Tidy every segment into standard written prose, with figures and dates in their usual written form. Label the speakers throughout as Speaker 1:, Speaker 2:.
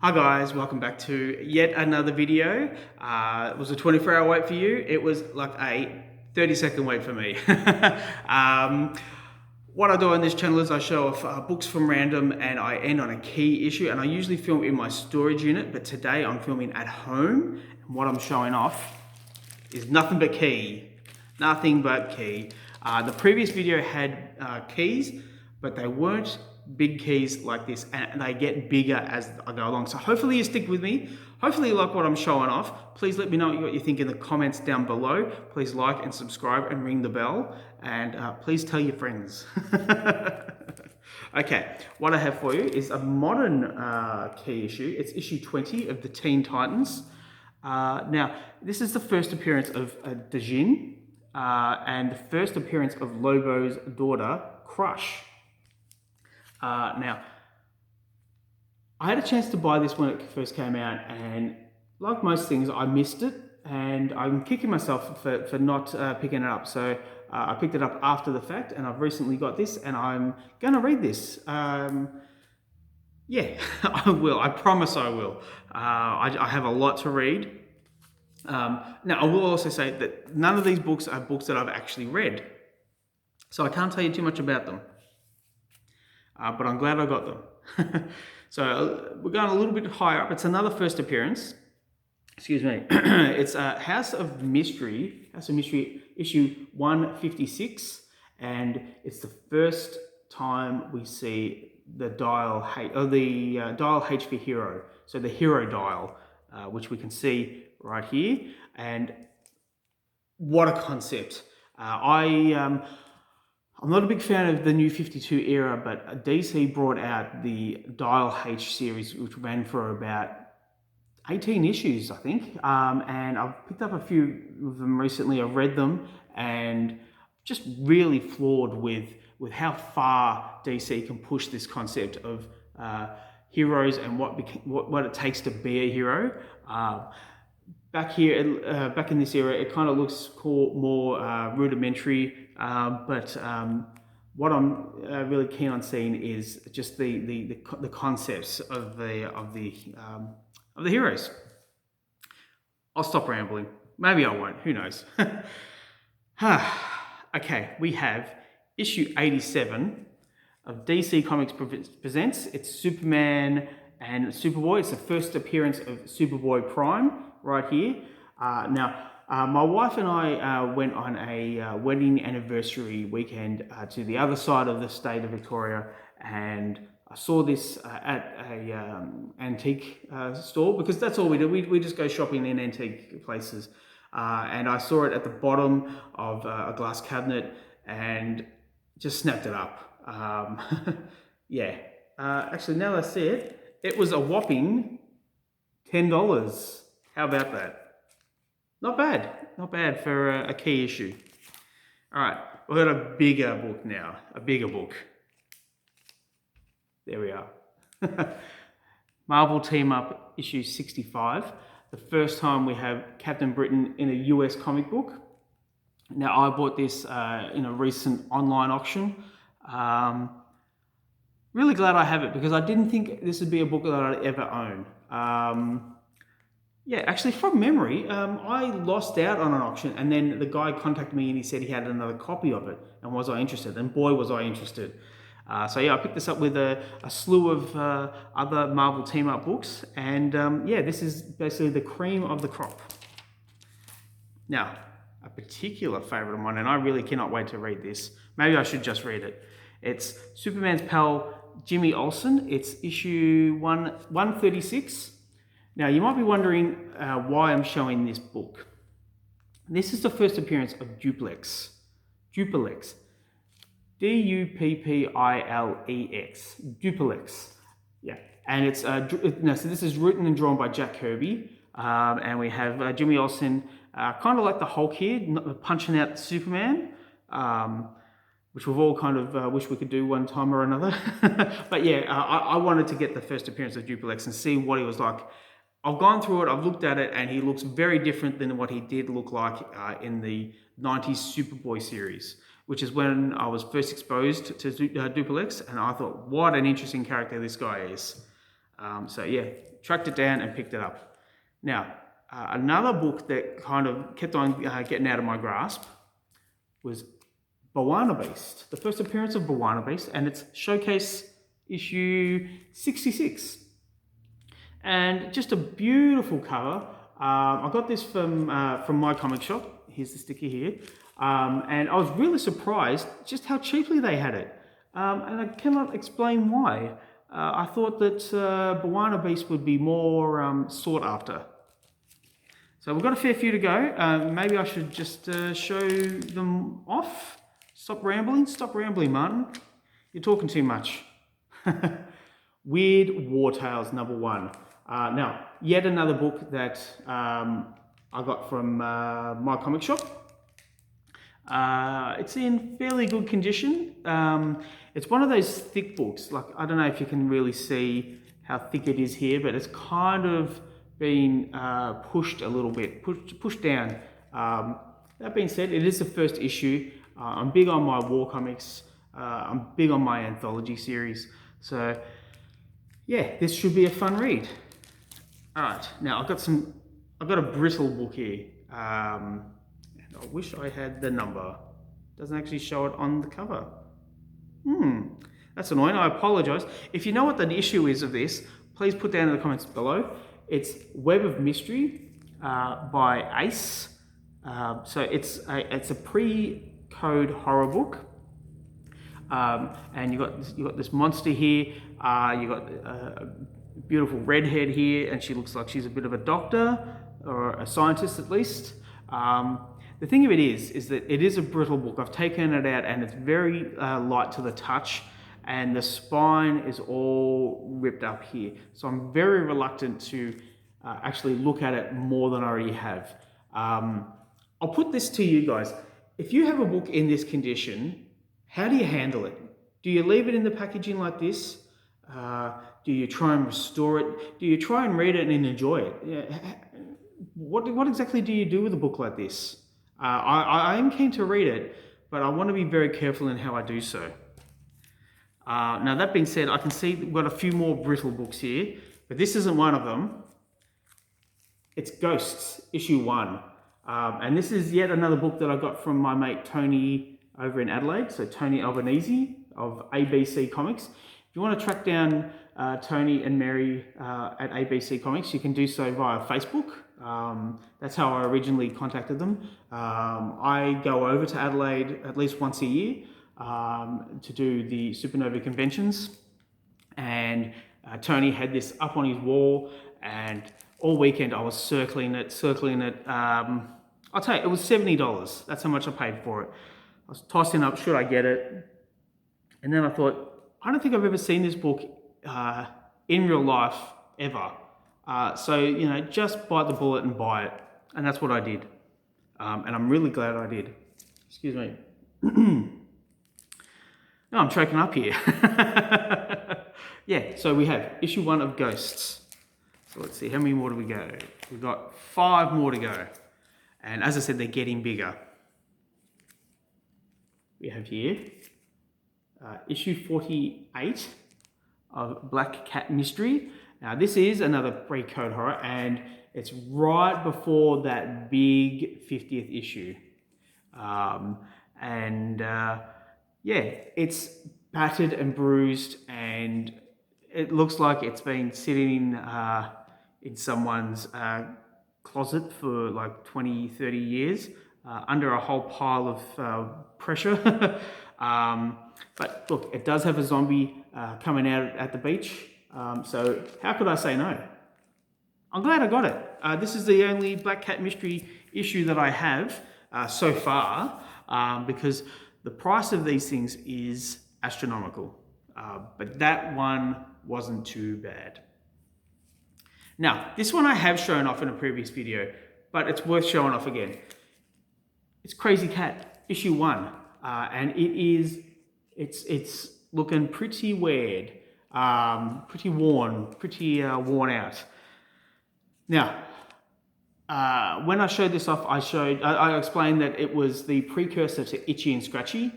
Speaker 1: Hi guys, welcome back to yet another video. It was a 24-hour wait for you. It was like a 30-second wait for me. What I do on this channel is I show off books from random and I end on a key issue, and I usually film in my storage unit, but today I'm filming at home and what I'm showing off is nothing but key. Nothing but key. The previous video had keys, but they weren't big keys like this, and they get bigger as I go along. So hopefully you stick with me. Hopefully you like what I'm showing off. Please let me know what you think in the comments down below. Please like and subscribe and ring the bell, and please tell your friends. Okay, what I have for you is a modern key issue. It's issue 20 of the Teen Titans. Now, this is the first appearance of Dajin and the first appearance of Lobo's daughter, Crush. Now, I had a chance to buy this when it first came out, and like most things, I missed it, and I'm kicking myself for not picking it up. So I picked it up after the fact, and I've recently got this, and I'm going to read this. Yeah, I will. I promise I will. I have a lot to read. Now, I will also say that none of these books are books that I've actually read, so I can't tell you too much about them. But I'm glad I got them. So we're going a little bit higher up. It's another first appearance. Excuse me. It's House of Mystery issue 156, and it's the first time we see the dial dial H for hero. So the hero dial, which we can see right here, and what a concept. I'm not a big fan of the New 52 era, but DC brought out the Dial H series, which ran for about 18 issues, I think. And I've picked up a few of them recently. I've read them and just really floored with how far DC can push this concept of heroes and what it takes to be a hero. Back in this era, it kind of looks more rudimentary, but what I'm really keen on seeing is just the concepts of the heroes. I'll stop rambling. Maybe I won't. Who knows? Okay, we have issue 87 of DC Comics presents. It's Superman and Superboy. It's the first appearance of Superboy Prime right here. Now, my wife and I went on a wedding anniversary weekend to the other side of the state of Victoria, and I saw this at a antique store, because that's all we do. We just go shopping in antique places, and I saw it at the bottom of a glass cabinet and just snapped it up. Yeah. Actually, now that I see it, it was a whopping $10. How about that? Not bad. Not bad for a key issue. All right, we've got a bigger book now. A bigger book. There we are. Marvel Team Up issue 65. The first time we have Captain Britain in a US comic book. Now, I bought this in a recent online auction. Really glad I have it, because I didn't think this would be a book that I'd ever own. Yeah, actually, from memory, I lost out on an auction, and then the guy contacted me and he said he had another copy of it, and was I interested? And boy, was I interested. So yeah, I picked this up with a slew of other Marvel team-up books, and yeah, this is basically the cream of the crop. Now, a particular favourite of mine, and I really cannot wait to read this. Maybe I should just read it. It's Superman's pal Jimmy Olsen. It's issue 136. Now, you might be wondering why I'm showing this book. This is the first appearance of Duplex. Duplex. D-U-P-P-I-L-E-X. Duplex. Yeah. And it's so this is written and drawn by Jack Kirby. And we have Jimmy Olsen, kind of like the Hulk here, punching out Superman. Which we've all kind of wish we could do one time or another. But yeah, I wanted to get the first appearance of Duplex and see what he was like. I've gone through it, I've looked at it, and he looks very different than what he did look like in the 90s Superboy series, which is when I was first exposed to Duplex, and I thought, what an interesting character this guy is. So yeah, tracked it down and picked it up. Now, another book that kind of kept on getting out of my grasp was Bwana Beast, the first appearance of Bwana Beast, and it's Showcase issue 66. And just a beautiful cover. I got this from my comic shop. Here's the sticker here. And I was really surprised just how cheaply they had it. And I cannot explain why. I thought that Bwana Beast would be more sought after. So we've got a fair few to go. Maybe I should just show them off. Stop rambling, Martin. You're talking too much. Weird War Tales #1. Now, yet another book that I got from my comic shop. It's in fairly good condition. It's one of those thick books. Like, I don't know if you can really see how thick it is here, but it's kind of been pushed a little bit, pushed down. That being said, it is the first issue. I'm big on my war comics. I'm big on my anthology series. So yeah, this should be a fun read. All right, now I've got a brittle book here. And I wish I had the number. Doesn't actually show it on the cover. That's annoying. I apologize. If you know what the issue is of this, please put down in the comments below. It's Web of Mystery by Ace. So it's a pre-code horror book. And you got this monster here. You got a beautiful redhead here, and she looks like she's a bit of a doctor or a scientist at least. The thing of it is that it is a brittle book. I've taken it out, and it's very light to the touch, and the spine is all ripped up here. So I'm very reluctant to actually look at it more than I already have. I'll put this to you guys. If you have a book in this condition, how do you handle it? Do you leave it in the packaging like this? Do you try and restore it? Do you try and read it and enjoy it? What exactly do you do with a book like this? I am keen to read it, but I want to be very careful in how I do so. Now, that being said, I can see we've got a few more brittle books here, but this isn't one of them. It's Ghosts, issue 1. And this is yet another book that I got from my mate Tony over in Adelaide, so Tony Albanese of ABC Comics. If you want to track down Tony and Mary at ABC Comics, you can do so via Facebook. That's how I originally contacted them. I go over to Adelaide at least once a year to do the Supernova conventions, and Tony had this up on his wall, and all weekend I was circling it. I'll tell you, it was $70. That's how much I paid for it. I was tossing up, should I get it? And then I thought, I don't think I've ever seen this book in real life, ever. So, you know, just bite the bullet and buy it. And that's what I did. And I'm really glad I did. Excuse me. No, I'm choking up here. Yeah, so we have issue 1 of Ghosts. So let's see, how many more do we go? We've got 5 more to go. And as I said, they're getting bigger. We have here issue 48 of Black Cat Mystery. Now, this is another pre-code horror, and it's right before that big 50th issue. Yeah, it's battered and bruised, and it looks like it's been sitting in someone's closet for like 20, 30 years under a whole pile of pressure. But look, it does have a zombie coming out at the beach. So how could I say no? I'm glad I got it. This is the only Black Cat Mystery issue that I have so far, because the price of these things is astronomical. But that one wasn't too bad. Now, this one I have shown off in a previous video, but it's worth showing off again. It's Crazy Cat, issue 1. And it's looking pretty weird, pretty worn, worn out. Now, when I showed this off, I explained that it was the precursor to Itchy and Scratchy.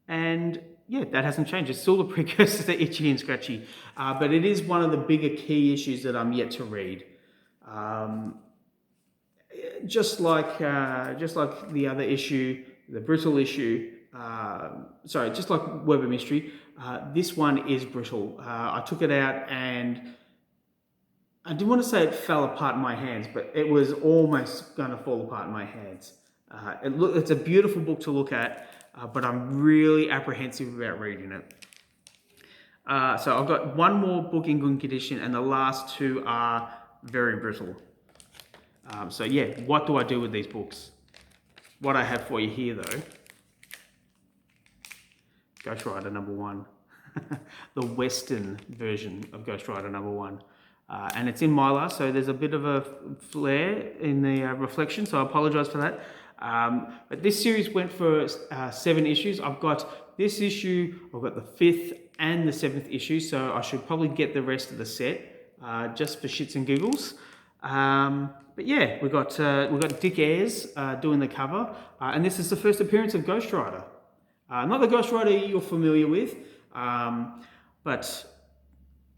Speaker 1: And yeah, that hasn't changed. It's still the precursor to Itchy and Scratchy, but it is one of the bigger key issues that I'm yet to read. Just like the other issue, the brittle issue. Just like Web of Mystery, this one is brittle. I took it out and I didn't want to say it fell apart in my hands, but it was almost going to fall apart in my hands. It's a beautiful book to look at, but I'm really apprehensive about reading it. So I've got one more book in good condition, and the last two are very brittle. So yeah, what do I do with these books? What I have for you here, though, Ghost Rider #1, the Western version of Ghost Rider #1. And it's in Mylar, so there's a bit of a flare in the reflection, so I apologise for that. But this series went for 7 issues. I've got this issue, I've got the 5th and the 7th issue, so I should probably get the rest of the set just for shits and giggles. But yeah, we've got Dick Ayres doing the cover, and this is the first appearance of Ghost Rider. Not the Ghost Rider you're familiar with, but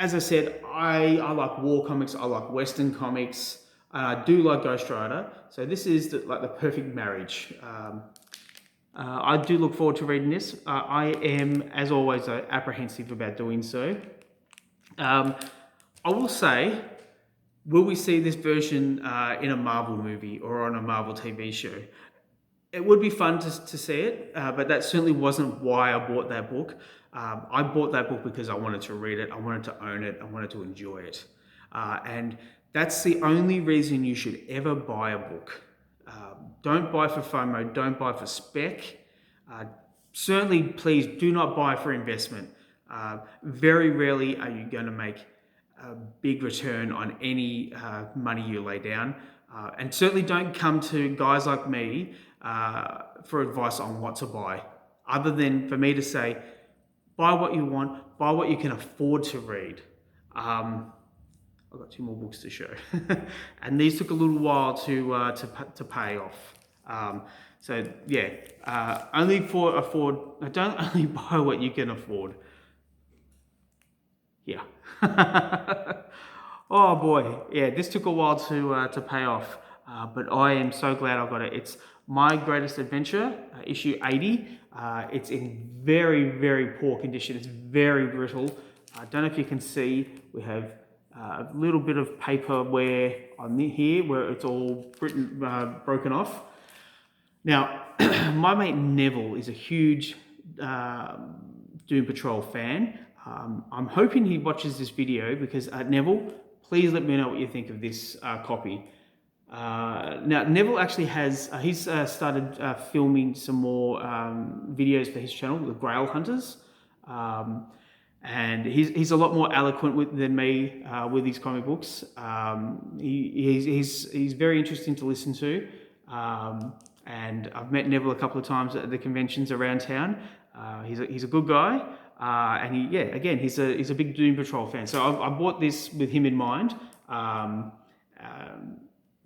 Speaker 1: as I said, I like war comics, I like Western comics, I do like Ghost Rider, so this is like the perfect marriage. I do look forward to reading this. I am, as always, apprehensive about doing so. I will say, will we see this version in a Marvel movie or on a Marvel TV show? It would be fun to see it, but that certainly wasn't why I bought that book. I bought that book because I wanted to read it, I wanted to own it, I wanted to enjoy it. And that's the only reason you should ever buy a book. Don't buy for FOMO, don't buy for spec. Certainly, please do not buy for investment. Very rarely are you going to make a big return on any money you lay down. And certainly don't come to guys like me for advice on what to buy, other than for me to say, buy what you want, buy what you can afford to read. I've got 2 more books to show, and these took a little while to pay off. So yeah, don't only buy what you can afford. Yeah. Oh boy, yeah, this took a while to pay off, but I am so glad I got it. It's My Greatest Adventure, issue 80. It's in very, very poor condition. It's very brittle. I don't know if you can see, we have a little bit of paper wear on here where it's all broken off. Now, my mate Neville is a huge Doom Patrol fan. I'm hoping he watches this video because, Neville, please let me know what you think of this copy. Now, Neville actually has, he's started filming some more videos for his channel, The Grail Hunters. And he's a lot more eloquent than me with his comic books. He's very interesting to listen to. And I've met Neville a couple of times at the conventions around town. He's a good guy. And he's a big Doom Patrol fan. So I bought this with him in mind.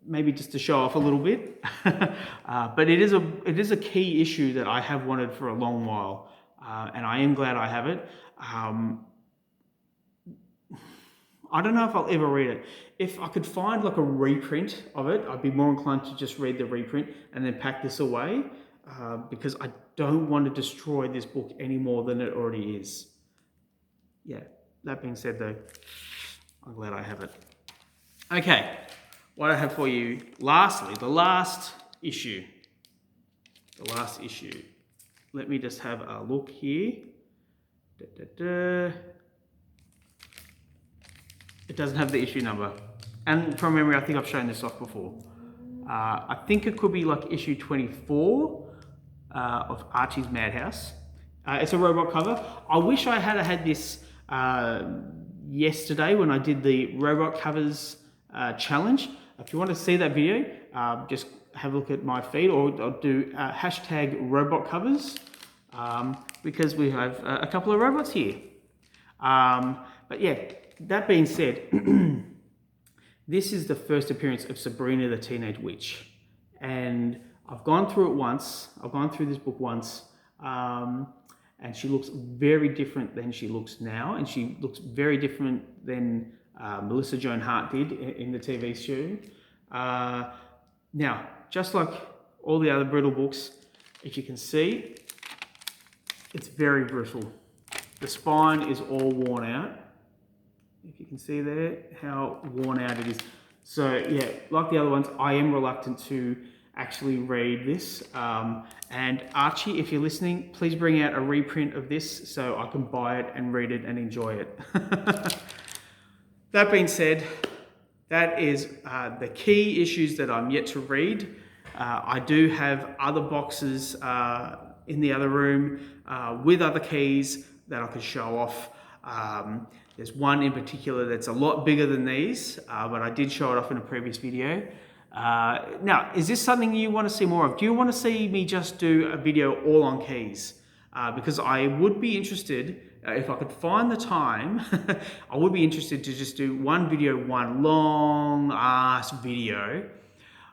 Speaker 1: Maybe just to show off a little bit. But it is a key issue that I have wanted for a long while. And I am glad I have it. I don't know if I'll ever read it. If I could find like a reprint of it, I'd be more inclined to just read the reprint and then pack this away, because I don't want to destroy this book any more than it already is. Yeah, that being said though, I'm glad I have it. Okay, what I have for you, lastly, the last issue. Let me just have a look here. It doesn't have the issue number. And from memory, I think I've shown this off before. I think it could be like issue 24 of Archie's Madhouse. It's a robot cover. I wish I had this yesterday when I did the robot covers challenge. If you want to see that video, just have a look at my feed, or do hashtag robot covers, because we have a couple of robots here. But yeah, that being said, this is the first appearance of Sabrina the Teenage Witch. And I've gone through it once. I've gone through this book once. And and she looks very different than she looks now, and she looks very different than Melissa Joan Hart did in the TV show. Now, just like all the other brittle books, if you can see, it's very brittle. The spine is all worn out. If you can see there how worn out it is. So yeah, like the other ones, I am reluctant to actually read this. And Archie, if you're listening, please bring out a reprint of this so I can buy it and read it and enjoy it. That being said, that is the key issues that I'm yet to read. I do have other boxes in the other room with other keys that I could show off. There's one in particular that's a lot bigger than these, but I did show it off in a previous video. Now, is this something you want to see more of? Do you want to see me just do a video all on keys? Because I would be interested, if I could find the time, I would be interested to just do one video, one long ass video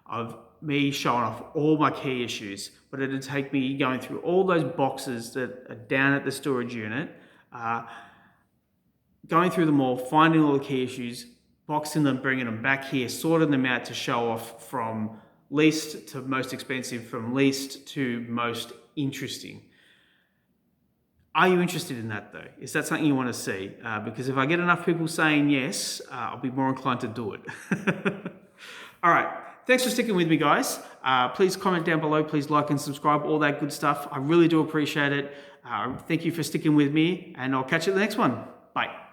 Speaker 1: of me showing off all my key issues, but it'd take me going through all those boxes that are down at the storage unit, going through them all, finding all the key issues, boxing them, bringing them back here, sorting them out to show off from least to most expensive, from least to most interesting. Are you interested in that though? Is that something you want to see? Because if I get enough people saying yes, I'll be more inclined to do it. All right. Thanks for sticking with me, guys. Please comment down below. Please like and subscribe, all that good stuff. I really do appreciate it. Thank you for sticking with me, and I'll catch you at the next one. Bye.